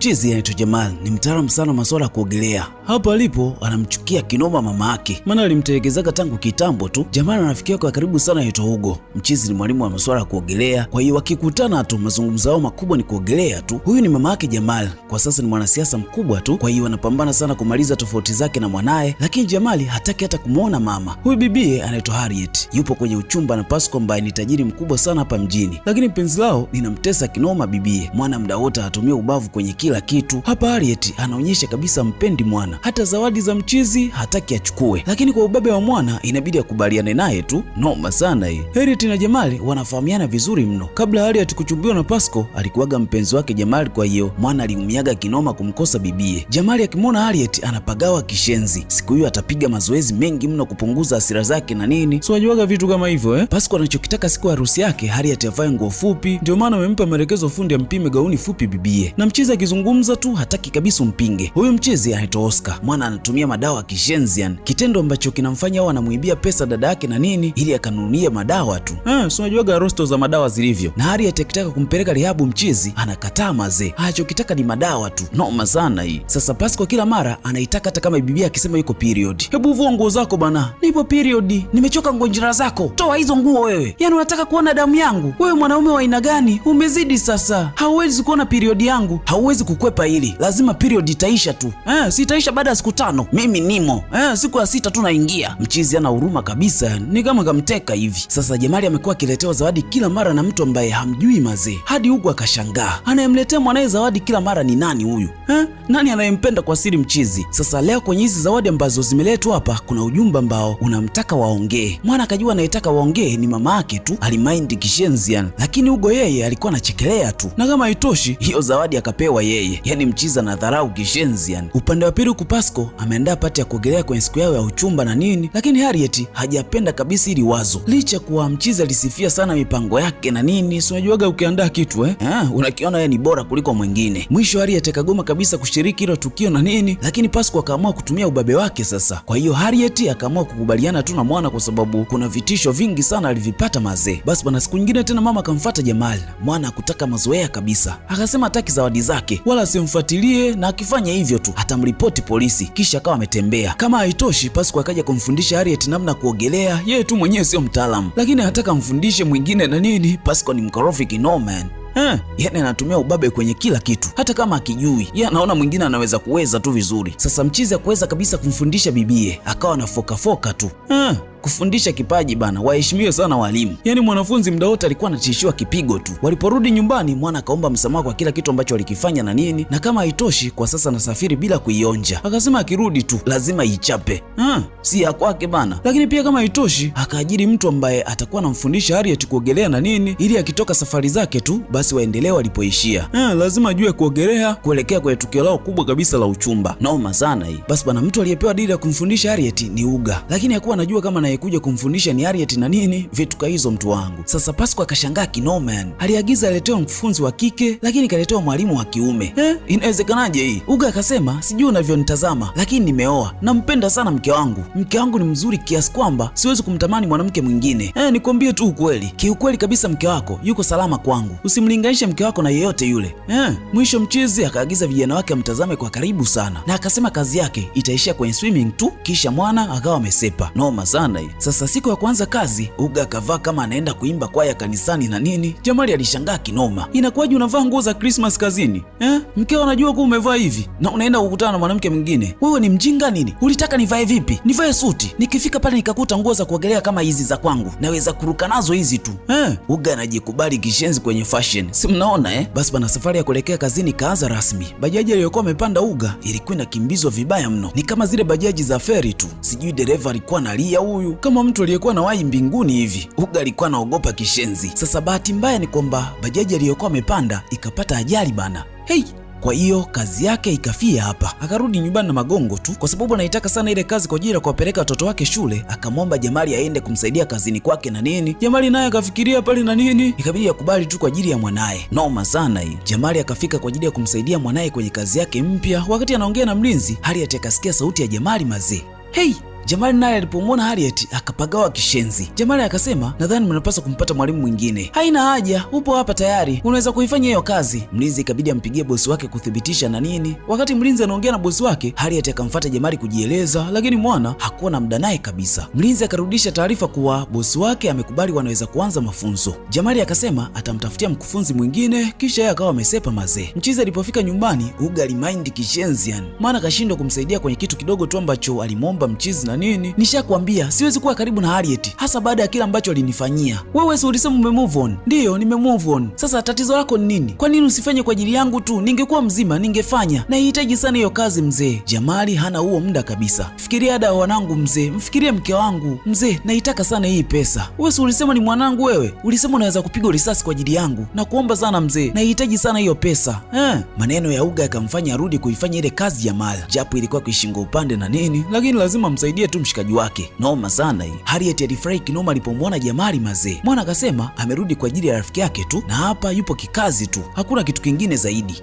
mchizi anaitwa Jamal ni mtaalamu sana masuala ya kuogelea. Hapa alipo anamchukia kinoma mama yake, maana alimtelekezaga tangu kitambo tu. Jamal na rafiki yake wa karibu sana anaitwa Hugo. Mchizi ni mwalimu wa masuala ya kuogelea, kwa hiyo wakikutana tu mazungumzo yao makubwa ni kuogelea tu. Huyu ni mama yake Jamal, kwa sasa ni mwanasiasa mkubwa tu, kwa hiyo wanapambana sana kumaliza tofauti zake na mwanae, lakini Jamal hataki hata kumuona mama. Huyu bibie anaitwa Harriet, yupo kwenye uchumba na Pasco ambaye ni tajiri mkubwa sana hapa mjini, lakini penzi lao linamtesa kinoma bibie. Mwana muda wote anatumia ubavu kwenye kila kitu. Hapa Harriet anaonyesha kabisa mpendi mwana, hata zawadi za mchizi hataki achukue, lakini kwa ubabe wa mwana inabidi akubaliane naye tu. Noma sana hii. Harriet na Jamal wanafahamiana vizuri mno. Kabla Harriet kuchumbiwa na Pasco alikuwaga mpenzi wake Jamal, kwa hiyo mwana aliumiaga kinoma kumkosa bibie. Jamal akimwona Harriet anapagawa kishenzi. Siku hiyo atapiga mazoezi mengi mno kupunguza hasira zake na nini. So wajuaga vitu kama hivyo Pasco anachokitaka siku ya harusi yake Harriet avae nguo fupi, ndio maana amempa maelekezo fundi ampime gauni fupi bibie. Na mchizi akizungumza tu hataki kabisa umpinge. Huyu mchizi anaitwa Oscar. Mwana anatumia madawa kishenzian, kitendo ambacho kinamfanya au anamuibia pesa dada yake na nini ili akanunulia madawa tu. So unajuaga rosto za madawa zilivyo. Na Harriet akitaka kumpeleka rehabu mchizi anakataa mazee. Anachokitaka ni madawa tu. Noma sana hii. Sasa Pasco kila mara anaitaka hata kama bibia akisema yuko period. Hebu vua nguo zako bana. Nipo period. Nimechoka ngonjera zako. Toa hizo nguo wewe. Yaani unataka kuona damu yangu? Wewe mwanaume wa aina gani? Umezidi sasa. Hauwezi kuona period yangu. Hauwezi kukwepa hili. Lazima period itaisha tu. Sitaisha baada ya siku 5. Mimi nimo. Siku ya 6 tu naingia. Mchizi ana huruma kabisa. Ni kama kamteka hivi. Sasa Jamal amekuwa akiletewa zawadi kila mara na mtu ambaye hamjui mazee. Hadi huko akashangaa. Anayemletea mwanae zawadi kila mara ni nani huyu? Nani anayempenda kwa siri mchizi? Sasa leo kwenye hizi zawadi ambazo zimeletwa hapa kuna ujumbe ambao unamtaka waongee. Mwana akajua anayetaka waongee ni mama yake tu. Alimind kishenzian, lakini Hugo yeye alikuwa anachekelea tu. Na kama haitoshi hiyo zawadi akapewa yeye. Yaani mchizi anadharau kishenzian. Upande wa pili huku Pasco ameandaa pati ya kuogelea kwenye siku yao ya uchumba na nini, lakini Harriet hajapenda kabisa hili wazo. Licha kuwa mchizi alisifia sana mipango yake na nini, si unajuaga ukiandaa kitu unakiona yeye ni bora kuliko mwingine. Mwisho Harriet akagoma kabisa kushiriki hilo tukio na nini, lakini Pasco akaamua kutumia ubabe wake sasa. Kwa hiyo Harriet akaamua kukubaliana tu na mwana kwa sababu kuna vitisho vingi sana alivipata mazee. Basi bwana, siku nyingine tena mama akamfuata Jamal. Mwana hakutaka mazoea kabisa. Akasema hataki zawadi zake wala asimfuatilie, na akifanya hivyo tu atamripoti polisi, kisha akawa ametembea. Kama haitoshi, Pasco akaja kumfundisha Harriet namna kuogelea. Yeye tu mwenyewe sio mtaalamu, lakini anataka mfundishe mwingine na nini. Pasco ni mkorofi kinoma. Yani anatumia ubabe kwenye kila kitu, hata kama akijui yeye anaona mwingine anaweza kuweza tu vizuri. Sasa mchizi akuweza kabisa kumfundisha bibie, akawa anafoka tu. Kufundisha kipaji bana, waheshimiwe sana walimu. Yaani mwanafunzi muda wote alikuwa anatishiwa kipigo tu. Waliporudi nyumbani, mwana akaomba msamaha kwa kila kitu ambacho alikifanya na nini, na kama haitoshi kwa sasa anasafiri bila kuionja. Akasema akirudi tu lazima ichape. Si ya kwake bana. Lakini pia kama haitoshi akaajiri mtu ambaye atakuwa anamfundisha Harriet kuogelea na nini, ili akitoka safari zake tu basi waendelee walipoishia. Lazima ajue kuogelea kuelekea kwenye tukio lao kubwa kabisa la uchumba. Noma sana hii. Basi bana, mtu aliyepewa dili ya kumfundisha Harriet ni Hugo, lakini hakuwa anajua kama kuja kumfundisha ni Harriet na nini vitu ka hizo mtu wangu. Sasa Pasco akashangaa kinoma. Aliagiza aletewe mfunzi wa kike, lakini kaletewa mwalimu wa kiume. Inawezekanaje hii? Hugo akasema sijui unavyonitazama, lakini nimeoa. Nampenda sana mke wangu. Mke wangu ni mzuri kiasi kwamba siwezi kumtamani mwanamke mwingine. Nikwambie tu ukweli. Kiukweli kabisa mke wako yuko salama kwangu. Usimlinganishe mke wako na yeyote yule. Mwisho mchizi akaagiza vijana wake amtazame kwa karibu sana, na akasema kazi yake itaishia kwenye swimming tu, kisha mwana akawa amesepa. Noma sana hii. Sasa siku ya kwanza kazi, Hugo akavaa kama anaenda kuimba kwaya kanisani na nini. Jamali alishangaa kinoma. Inakuwaje unavaa nguo za Christmas kazini? Mkeo anajua kuwa umevaa hivi na unaenda kukutana na mwanamke mwingine. Wewe ni mjinga nini? Ulitaka nivae vipi? Nivae suti? Nikifika pale nikakuta nguo za kuogelea kama hizi za kwangu, naweza kuruka nazo hizi tu. Hugo anajikubali kishenzi kwenye fashion. Si mnaona Basi bana, safari ya kuelekea kazini kaanza rasmi. Bajaji aliyokuwa amepanda Hugo ilikuwa inakimbizwa vibaya mno. Ni kama zile bajaji za feri tu. Sijui dereva alikuwa analia huyu kama mtu aliyekuwa na wahi mbinguni hivi. Hugo alikuwa anaogopa kishenzi. Sasa bahati mbaya ni kwamba bajaji aliyokuwa amepanda ikapata ajali bana. Kwa hiyo kazi yake ikafia hapa. Akarudi nyumbani na magongo tu, kwa sababu anaitaka sana ile kazi kwa ajili ya kuwapeleka watoto wake shule. Akamwomba Jamali aende kumsaidia kazini kwake na nini. Jamali naye akafikiria pale na nini, ikabidi akubali tu kwa ajili ya mwanae. Noma sana hii. Jamali akafika kwa ajili ya kumsaidia mwanae kwenye kazi yake mpya. Wakati anaongea na mlinzi, Harriet akasikia sauti ya Jamali mazee. Jamali naye alipomwona Harriet akapagawa kishenzi. Jamali akasema, nadhani mnapaswa kumpata mwalimu mwingine. Haina haja, upo hapa tayari, unaweza kuifanya hiyo kazi. Mlinzi ikabidi ampigie bosi wake kuthibitisha na nini. Wakati mlinzi anaongea na bosi wake, Harriet akamfuata Jamali kujieleza, lakini mwana hakuwa na muda naye kabisa. Mlinzi akarudisha taarifa kuwa bosi wake amekubali wanaweza kuanza mafunzo. Jamali akasema atamtafutia mkufunzi mwingine, kisha yeye akawa amesepa mazee. Mchizi alipofika nyumbani, Uga alimaindi kishenzi yani, maana kashindwa kumsaidia kwenye kitu kidogo tu ambacho alimwomba mchizi na nini. Nishakwambia siwezi kuwa karibu na Harriet, hasa baada ya kila ambacho alinifanyia. Wewe si ulisema ume move on? Ndiyo, nime move on. Sasa tatizo lako ni nini? Kwa nini usifanye kwa ajili yangu tu? Ningekuwa mzima ningefanya. Nahitaji sana hiyo kazi mzee. Jamali hana huo muda kabisa. Fikiria ada wanangu mzee, mfikirie mke wangu mzee, naitaka sana hii pesa. Wewe si ulisema ni mwanangu wewe? Ulisema unaweza kupiga risasi kwa ajili yangu. Na kuomba sana mzee, nahitaji sana hiyo pesa. Maneno ya Uga yakamfanya arudi kuifanya ile kazi Jamal, japo ilikuwa kishingo upande na nini, lakini lazima msaidie tu mshikaji wake. Noma sana hii. Harriet alifurahi kinoma alipomwona Jamali mazee. Mwana akasema amerudi kwa ajili ya rafiki yake tu, na hapa yupo kikazi tu, hakuna kitu kingine zaidi.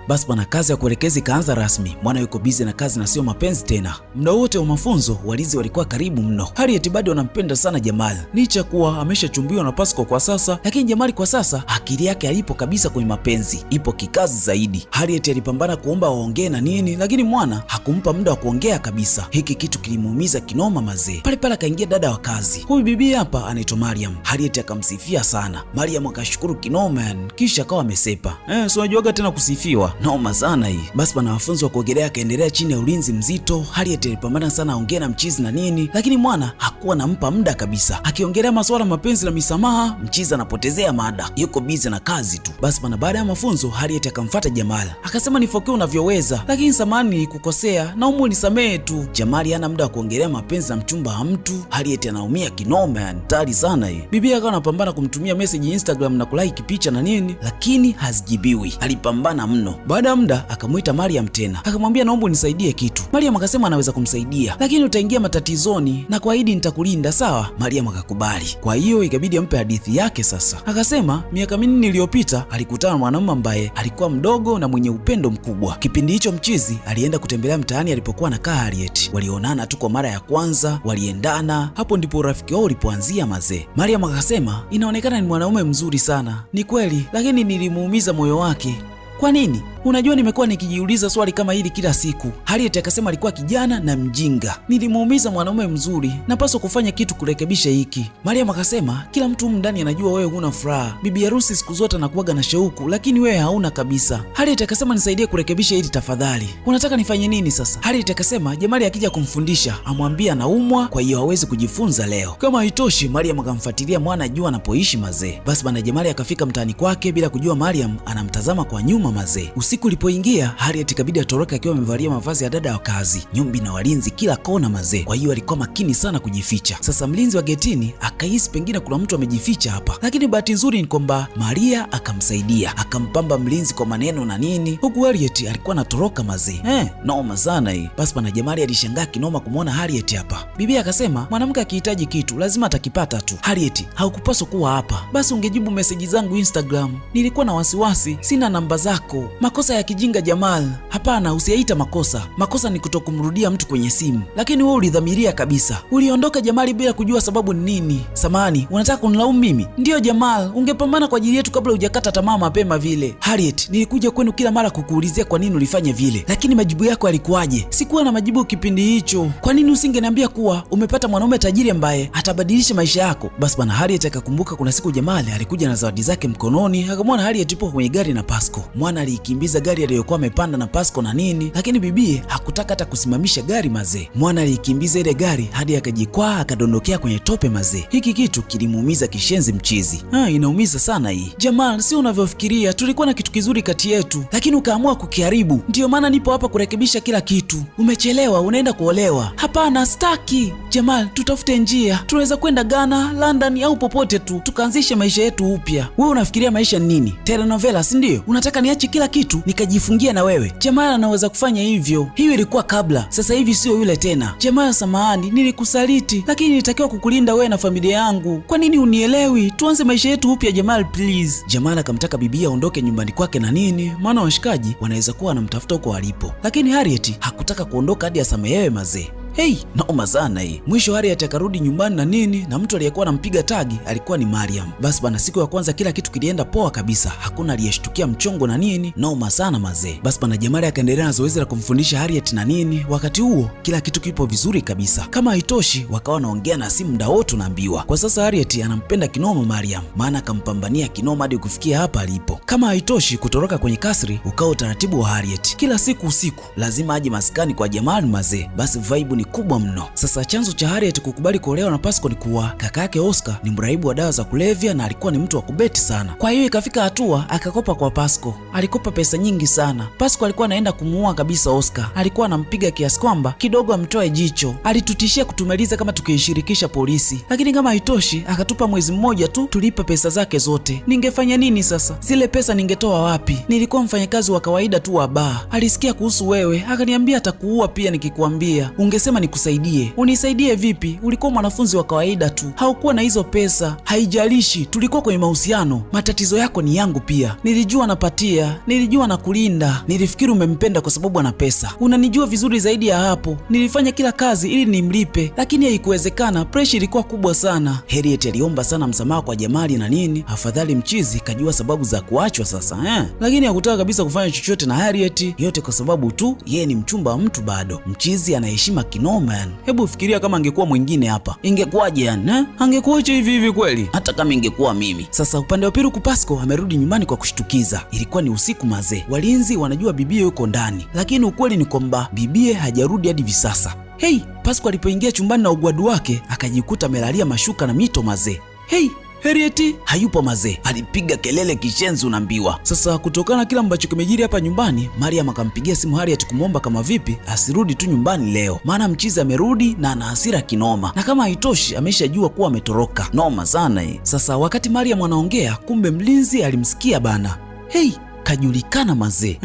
Basi bwana, kazi ya kuelekeza ikaanza rasmi. Mwana yuko busy na kazi na sio mapenzi tena. Muda wote wa mafunzo walinzi walikuwa karibu mno. Harriet bado anampenda sana Jamal, licha kuwa ameshachumbiwa na Pasco kwa sasa, lakini Jamali kwa sasa akili yake haipo kabisa kwenye mapenzi, ipo kikazi zaidi. Harriet alipambana kuomba waongee na nini, lakini mwana hakumpa muda wa kuongea kabisa. Hiki kitu kilimuumiza kinoma mazee. Pale pale akaingia dada wa kazi. Huyu bibi hapa anaitwa Mariam. Harriet akamsifia sana. Mariam akashukuru kinoma yani, kisha akawa amesepa. Si unajuaga tena kusifiwa. Noma sana hii. Basi bwana, wanafunzi wa kuogelea akaendelea chini ya ulinzi mzito. Harriet alipambana sana aongea na mchizi na nini, lakini mwana hakuwa nampa muda kabisa. Akiongelea masuala mapenzi na misamaha, mchizi anapotezea mada, yuko busy na kazi tu. Basi bwana, baada ya mafunzo Harriet akamfuata Jamal. Akasema nifokee unavyoweza, lakini samahani nilikukosea, naomba unisamehe tu. Jamal hana muda wa kuongelea mapenzi na mchumba wa mtu. Harriet anaumia kinoma yani, tari sana hii. Bibi akawa anapambana kumtumia message Instagram na kulike picha na nini, lakini hazijibiwi. Alipambana mno. Baada ya muda akamuita Mariam tena, akamwambia naomba unisaidie kitu. Mariam akasema anaweza kumsaidia, lakini utaingia matatizoni na kuahidi nitakulinda, sawa? Mariam akakubali. Kwa hiyo ikabidi ampe hadithi yake sasa. Akasema miaka 4 iliyopita alikutana na mwanamume ambaye alikuwa mdogo na mwenye upendo mkubwa. Kipindi hicho mchizi alienda kutembelea mtaani alipokuwa anakaa Harriet. Walionana tu kwa mara ya kwanza, waliendana. Hapo ndipo urafiki wao ulipoanzia mazee. Mariam akasema inaonekana ni mwanaume mzuri sana. Ni kweli, lakini nilimuumiza moyo wake. Kwa nini? Unajua nimekuwa nikijiuliza swali kama hili kila siku. Harriet akasema alikuwa kijana na mjinga. Nilimuumiza mwanaume mzuri, napaswa kufanya kitu kurekebisha hiki. Mariam akasema kila mtu humu ndani anajua wewe huna furaha. Bibi harusi siku zote anakuwaga na shauku, lakini wewe hauna kabisa. Harriet akasema nisaidie kurekebisha hili tafadhali. Unataka nifanye nini sasa? Harriet akasema Jamali akija kumfundisha amwambie anaumwa, kwa hiyo hawezi kujifunza leo. Kama haitoshi, Mariam akamfuatilia mwana jua anapoishi mazee. Basi bwana, Jamali akafika mtaani kwake bila kujua Mariam anamtazama kwa nyuma mazee. Usiku ulipoingia, Harriet ikabidi atoroke akiwa amevalia mavazi ya dada wa kazi. Nyumbi na walinzi kila kona mazee, kwa hiyo alikuwa makini sana kujificha. Sasa mlinzi wa getini akahisi pengine kuna mtu amejificha hapa, lakini bahati nzuri ni kwamba Maria akamsaidia, akampamba mlinzi kwa maneno na nini, huku Harriet alikuwa anatoroka mazee. Noma sana hii. Basi bwana, Jamali alishangaa kinoma kumwona Harriet hapa. Bibi akasema mwanamke akihitaji kitu lazima atakipata tu. Harriet, haukupaswa kuwa hapa, basi ungejibu meseji zangu Instagram. Nilikuwa na wasiwasi, sina namba zako. Makosa ya kijinga Jamal. Hapana, usiyaita makosa. Makosa ni kutokumrudia mtu kwenye simu, lakini wewe ulidhamiria kabisa. Uliondoka Jamali bila kujua sababu ni nini. Samahani, unataka kunilaumu mimi? Ndiyo Jamal, ungepambana kwa ajili yetu kabla hujakata tamaa mapema vile. Harriet, nilikuja kwenu kila mara kukuulizia kwa nini ulifanya vile, lakini majibu yako yalikuwaje? Sikuwa na majibu kipindi hicho. Kwa nini usingeniambia kuwa umepata mwanaume tajiri ambaye atabadilisha maisha yako? Basi bwana, Harriet akakumbuka kuna siku Jamali alikuja na zawadi zake mkononi, akamwona Harriet yupo kwenye gari na Pasco. Mwana alikimbiza gari aliyokuwa amepanda na Pasco na nini, lakini bibie hakutaka hata kusimamisha gari mazee. Mwana alikimbiza ile gari hadi akajikwaa akadondokea kwenye tope mazee. Hiki kitu kilimuumiza kishenzi mchizi. Inaumiza sana hii. Jamal, si unavyofikiria, tulikuwa na kitu kizuri kati yetu, lakini ukaamua kukiharibu. Ndiyo maana nipo hapa kurekebisha kila kitu. Umechelewa, unaenda kuolewa. Hapana, staki. Jamal, tutafute njia. Tunaweza kwenda Ghana, London au popote tu, tukaanzisha maisha yetu upya. Wewe unafikiria maisha ni nini? Telenovela, si ndio? Unataka niache kila kitu nikajifungia na wewe? Jamal anaweza kufanya hivyo. Hiyo ilikuwa kabla, sasa hivi sio yule tena. Jamal, samahani, nilikusaliti, lakini nilitakiwa kukulinda wewe na familia yangu. Kwa nini unielewi? Tuanze maisha yetu upya Jamal, please. Jamal akamtaka bibi aondoke nyumbani kwake na nini, maana washikaji wanaweza kuwa wanamtafuta huko alipo, lakini Harriet hakutaka kuondoka hadi asamehewe mazee. Hey, naoma sana hii. Mwisho Harriet akarudi nyumbani na nini, na mtu aliyekuwa anampiga tagi alikuwa ni Mariam. Basi bana, siku ya kwanza kila kitu kilienda poa kabisa, hakuna aliyeshtukia mchongo na nini, naoma sana mazee. Basi bana, Jamali akaendelea na zoezi la kumfundisha Harriet na nini. Wakati huo kila kitu kipo vizuri kabisa. Kama haitoshi, wakawa wanaongea na simu muda wote unaambiwa. Kwa sasa Harriet anampenda kinoma Mariam, maana akampambania kinoma hadi kufikia hapa alipo. Kama haitoshi, kutoroka kwenye kasri ukawa utaratibu wa Harriet. Kila siku usiku lazima aje maskani kwa Jamali mazee. Basi vibe ni kubwa mno. Sasa chanzo cha Harriet kukubali kuolewa na Pasco ni kuwa kaka yake Oscar ni mraibu wa dawa za kulevya na alikuwa ni mtu wa kubeti sana. Kwa hiyo ikafika hatua akakopa kwa Pasco. Alikopa pesa nyingi sana. Pasco alikuwa anaenda kumuua kabisa Oscar. Alikuwa anampiga kiasi kwamba kidogo amtoe jicho. Alitutishia kutumaliza kama tukishirikisha polisi. Lakini kama haitoshi, akatupa mwezi mmoja tu tulipe pesa zake zote. Ningefanya nini sasa? Zile pesa ningetoa wapi? Nilikuwa mfanyakazi wa kawaida tu wa baa. Alisikia kuhusu wewe, akaniambia atakuua pia nikikuambia. Ungesema nikusaidie. Unisaidie vipi? Ulikuwa mwanafunzi wa kawaida tu. Haukuwa na hizo pesa. Haijalishi, tulikuwa kwenye mahusiano. Matatizo yako ni yangu pia. Nilijua napatia, nilijua na kulinda. Nilifikiri umempenda kwa sababu ana pesa. Unanijua vizuri zaidi ya hapo. Nilifanya kila kazi ili nimlipe, lakini haikuwezekana. Pressure ilikuwa kubwa sana. Harriet aliomba sana msamaha kwa Jamali na nini. Afadhali mchizi kajua sababu za kuachwa sasa, Lakini hakutaka kabisa kufanya chochote na Harriet, yote kwa sababu tu yeye ni mchumba wa mtu bado. Mchizi anaheshima kinoma. Hebu fikiria kama angekuwa mwingine hapa. Ingekuwaje yani? Angekuacha hivi hivi kweli? Hata kama ingekuwa mimi. Sasa upande wa pili Pasco amerudi nyumbani kwa kushtukiza. Ilikuwa ni usiku mazee. Walinzi wanajua bibie yuko ndani, lakini ukweli ni kwamba bibie hajarudi hadi visasa. Hey, Pasco alipoingia chumbani na ugwadu wake akajikuta amelalia mashuka na mito mazee. Hey, Harriet hayupo mazee. Alipiga kelele kishenzi unaambiwa. Sasa kutokana na kila ambacho kimejiri hapa nyumbani, Mariam akampigia simu Harriet kumwomba kama vipi asirudi tu nyumbani leo, maana mchizi amerudi na ana hasira kinoma, na kama haitoshi ameshajua kuwa ametoroka. Noma sana hii. Sasa wakati Mariam anaongea, kumbe mlinzi alimsikia bana. Hey, kajulikana mazee.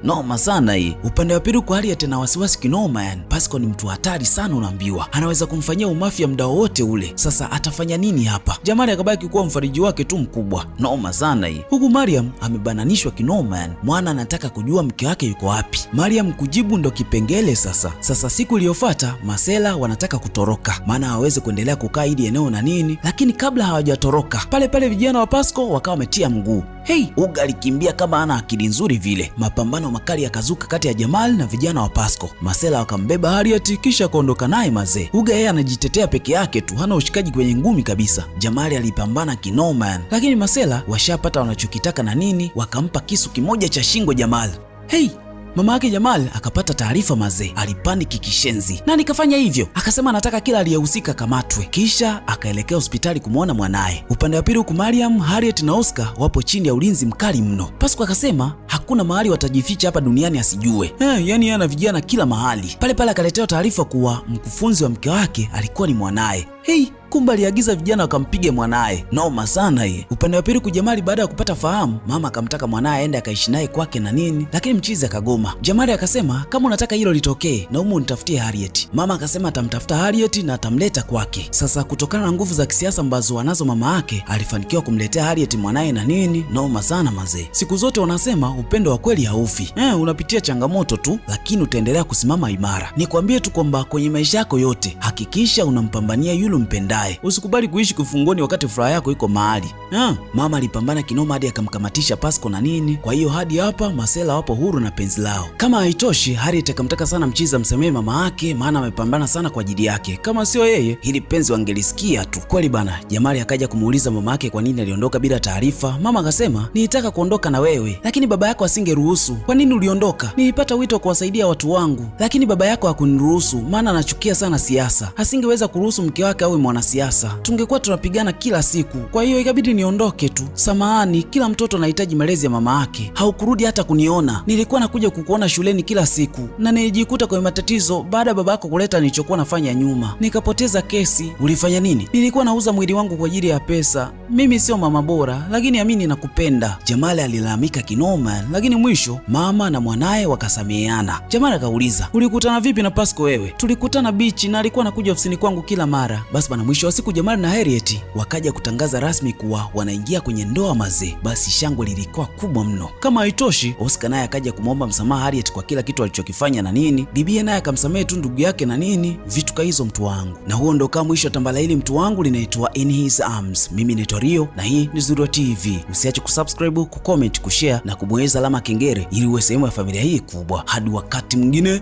Noma sana hii. Upande wa pili kwa Harriet na wasiwasi kinoma yani. Pasco ni mtu hatari sana unaambiwa. Anaweza kumfanyia umafia muda wote ule. Sasa atafanya nini hapa? Jamali akabaki kuwa mfariji wake tu mkubwa. Noma sana hii. Huku Mariam amebananishwa kinoma yani. Mwana anataka kujua mke wake yuko wapi. Mariam kujibu ndo kipengele sasa. Sasa siku iliyofuata masela wanataka kutoroka, maana hawawezi kuendelea kukaa hili eneo na nini. Lakini kabla hawajatoroka, pale vijana wa Pasco wakawa wametia mguu. Hey, Uga alikimbia kama ana akili nzuri vile. Mapambano makali yakazuka kati ya Jamal na vijana wa Pasco. Masela wakambeba Harriet kisha kuondoka naye mazee. Uga yeye anajitetea peke yake tu, hana ushikaji kwenye ngumi kabisa. Jamal alipambana kinoma, lakini Masela washapata wanachokitaka na nini, wakampa kisu kimoja cha shingo Jamal. Hey, mama yake Jamal akapata taarifa mazee, alipaniki kishenzi. Nani kafanya hivyo? Akasema anataka kila aliyehusika kamatwe. Kisha akaelekea hospitali kumwona mwanaye. Upande wa pili huku Mariam, Harriet na Oscar wapo chini ya ulinzi mkali mno. Pasco akasema hakuna mahali watajificha hapa duniani asijue. Yani yana vijana kila mahali. Pale akaletewa taarifa kuwa mkufunzi wa mke wake alikuwa ni mwanaye. Hey, kumbe aliagiza vijana wakampiga mwanaye. Noma sana hii. Upande wa pili Jamali baada ya kupata fahamu, mama akamtaka mwanaye aende akaishi naye kwake na nini, lakini mchizi akagoma. Jamali akasema kama unataka hilo litokee na umu nitafutie Harriet. Mama akasema atamtafuta Harriet na atamleta kwake. Sasa kutokana na nguvu za kisiasa ambazo wanazo mama yake, alifanikiwa kumletea Harriet mwanaye na nini. Noma sana mazee. Siku zote wanasema upendo wa kweli haufi. Unapitia changamoto tu, lakini utaendelea kusimama imara. Nikwambie tu kwamba kwenye maisha yako yote hakikisha unampambania yule mpendaye. Usikubali kuishi kifungoni wakati furaha yako iko mahali. Mama alipambana kinoma hadi akamkamatisha Pasco na nini. Kwa hiyo hadi hapa masela wapo huru na penzi lao. Kama haitoshi, Harriet akamtaka sana mchizi amsamehe mama yake, maana amepambana sana kwa ajili yake. Kama sio yeye, hili penzi wangelisikia tu. Kweli bana, Jamali akaja kumuuliza mama yake kwa nini aliondoka bila taarifa. Mama akasema, nilitaka kuondoka na wewe, lakini baba yako asingeruhusu. Kwa nini uliondoka? Nilipata wito kuwasaidia watu wangu, lakini baba yako hakuniruhusu, maana anachukia sana siasa. Asingeweza kuruhusu mke wake awe mwanasiasa. Tungekuwa tunapigana kila siku. Kwa hiyo ikabidi niondoke tu. Samahani, kila mtoto anahitaji malezi ya mama yake. Haukurudi hata kuniona. Nilikuwa nakuja kukuona shuleni kila siku na nilijikuta kwenye matatizo baada ya baba yako kuleta nilichokuwa nafanya nyuma. Nikapoteza kesi. Ulifanya nini? Nilikuwa nauza mwili wangu kwa ajili ya pesa. Mimi sio mama bora, lakini amini nakupenda. Jamali alilalamika kinoma, lakini mwisho mama na mwanaye wakasameheana. Jamali akauliza, ulikutana vipi na Pasco wewe? Tulikutana bichi na alikuwa anakuja ofisini kwangu kila mara. Basi bana Mwisho wa siku Jamal na Harriet wakaja kutangaza rasmi kuwa wanaingia kwenye ndoa mazee. Basi shangwe lilikuwa kubwa mno. Kama haitoshi, Oscar naye akaja kumwomba msamaha Harriet kwa kila kitu alichokifanya na nini. Bibie naye akamsamehe tu ndugu yake na nini. Vitu hizo mtu wangu. Na huo ndo kama mwisho tambala hili mtu wangu linaitwa In His Arms. Mimi naitwa Rio na hii ni Zurua TV. Usiache kusubscribe, kucomment, kushare na kubonyeza alama kengele ili uwe sehemu ya familia hii kubwa. Hadi wakati mwingine.